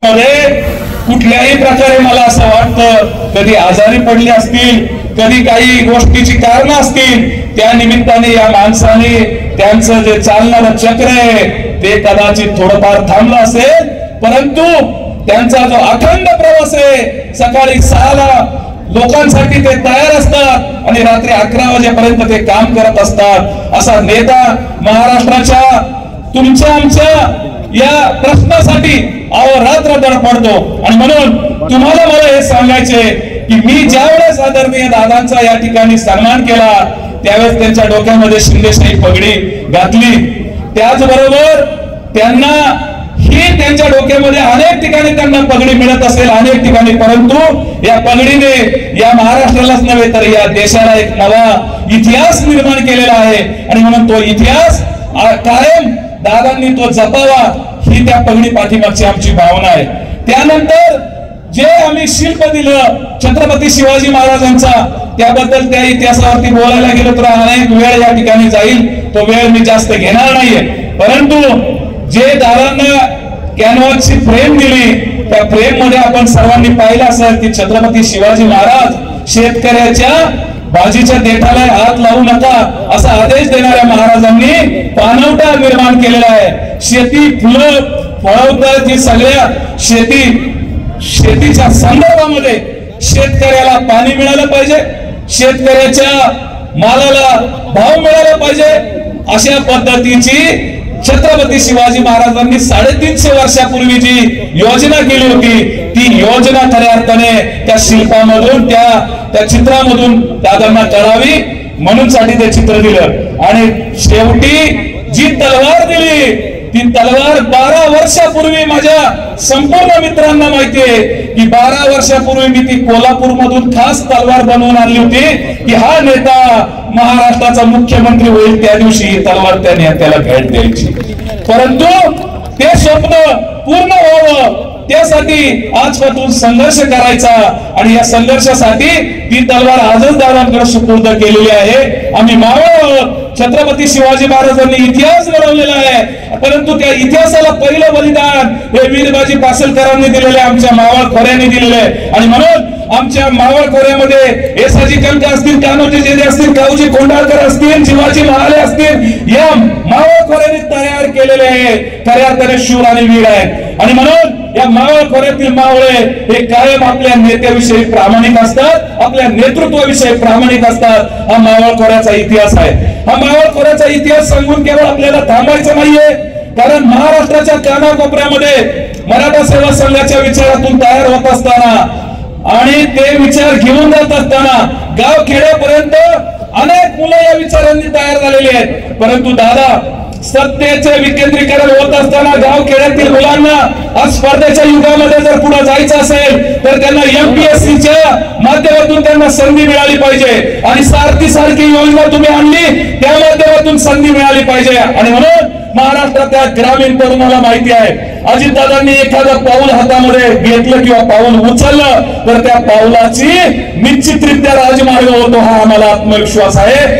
कुठल्याही प्रकारे मला असं वाटतं कधी आजारी पडले असतील, कधी काही गोष्टीची कारण असतील, त्या निमित्ताने या माणसाने त्यांचं जे चालणारं चक्र आहे ते कदाचित थोडंफार थांबलं असेल, परंतु त्यांचा जो अखंड प्रवास आहे, सकाळी 6ला लोकांसाठी ते तयार असतात आणि रात्री 11 वाजेपर्यंत ते काम करत असतात. असा नेता महाराष्ट्राच्या तुमच्या आमच्या या प्रश्नासाठी अहोरात्र धडपडतो. आणि म्हणून तुम्हाला मला हे सांगायचे की मी ज्यावेळेस आदरणीय दादांचा या ठिकाणी सन्मान केला त्यावेळेस त्यांच्या डोक्यामध्ये शिंदेशाही पगडी घातली. त्याचबरोबर त्यांना ही त्यांच्या डोक्यामध्ये अनेक ठिकाणी त्यांना पगडी मिळत असेल, अनेक ठिकाणी, परंतु या पगडीने या महाराष्ट्रालाच नव्हे तर या देशाला एक नवा इतिहास निर्माण केलेला आहे. आणि म्हणून तो इतिहास कायम दादांनी तो जपावा ही त्या पगडी पाठीमागची आमची भावना आहे. त्यानंतर जे आम्ही शिल्प दिलं छत्रपती शिवाजी महाराजांचा, त्याबद्दल त्या इतिहासावरती बोलायला गेलो तर अनेक वेळ या ठिकाणी जाईल, तो वेळ मी जास्त घेणार नाहीये. परंतु जे दादांना कॅनव्हासची फ्रेम दिली त्या फ्रेम मध्ये आपण सर्वांनी पाहिलं असेल की छत्रपती शिवाजी महाराज शेतकऱ्याच्या भाजीच्या देठाला हात लावू नका असा आदेश देणाऱ्या महाराजांनी पाणवठा निर्माण केलेला आहे. शेती फुलं फळवतात ही सगळ्या शेतीच्या संदर्भामध्ये शेतकऱ्याला पाणी मिळालं पाहिजे, शेतकऱ्याच्या मालाला भाव मिळाला पाहिजे, अशा पद्धतीची छत्रपती शिवाजी महाराजांनी 350 वर्षापूर्वी जी योजना केली होती ती योजना खऱ्या अर्थाने त्या शिल्पामधून त्या चित्रामधून दादांना कळावी म्हणून साठी ते चित्र दिलं. आणि शेवटी जी तलवार दिली ती तलवार 12 वर्षापूर्वी माझ्या संपूर्ण मित्रांना माहितीये की 12 वर्षापूर्वी मी ती कोल्हापूर मधून खास तलवार बनवून आणली होती की हा नेता महाराष्ट्राचा मुख्यमंत्री होईल त्या दिवशी ही तलवार त्याला भेट द्यायची. परंतु ते स्वप्न पूर्ण व्हावं त्यासाठी आजपासून संघर्ष करायचा आणि या संघर्षासाठी ती तलवार आजच दादांकडे सुपूर्द केलेली आहे. आम्ही मावळ आहोत. छत्रपती शिवाजी महाराजांनी इतिहास घडवलेला आहे, परंतु त्या इतिहासाला पहिलं बलिदान हे वीरबाजी पासलकरांनी दिलेले, आमच्या मावळ खोऱ्यांनी दिलेले. आणि म्हणून आमच्या मावळ खोऱ्यामध्ये येसाजी कणका असतील, कान्होजी जेजे असतील, काऊजी कोंढाळकर असतील, शिवाजी महाले असतील, या मावळ खोऱ्यांनी तयार केलेले आहे. खऱ्या अर्थाने शूर आणि वीर आहेत. आणि म्हणून या मावळ खोऱ्यातील मावळे हे कायम आपल्या नेत्याविषयी प्रामाणिक असतात, आपल्या नेतृत्वाविषयी प्रामाणिक असतात. हा मावळ खोऱ्याचा इतिहास आहे. हा मावळ खोऱ्याचा इतिहास सांगून केवळ आपल्याला थांबायचं नाहीये, कारण महाराष्ट्राच्या कानाकोपऱ्यामध्ये मराठा सेवा संघाच्या विचारातून तयार होत असताना आणि ते विचार घेऊन जात असताना गाव खेड्यापर्यंत अनेक मुलं या विचारांनी तयार झालेली आहेत. परंतु दादा सत्तेचे विकेंद्रीकरण होत असताना गाव खेड्यातील मुलांना आज स्पर्धेच्या युगामध्ये जर पुढे जायचं असेल तर त्यांना MPSCच्या माध्यमातून त्यांना संधी मिळाली पाहिजे आणि सारखी योजना तुम्ही आणली त्या माध्यमातून संधी मिळाली पाहिजे. आणि म्हणून महाराष्ट्रातल्या ग्रामीण तरुणाला माहिती आहे अजितदादांनी एखादं पाऊल हातामध्ये घेतलं किंवा पाऊल उचललं तर त्या पाऊलाची निश्चितरित्या राजमार्ग होतो, हा आम्हाला आत्मविश्वास आहे.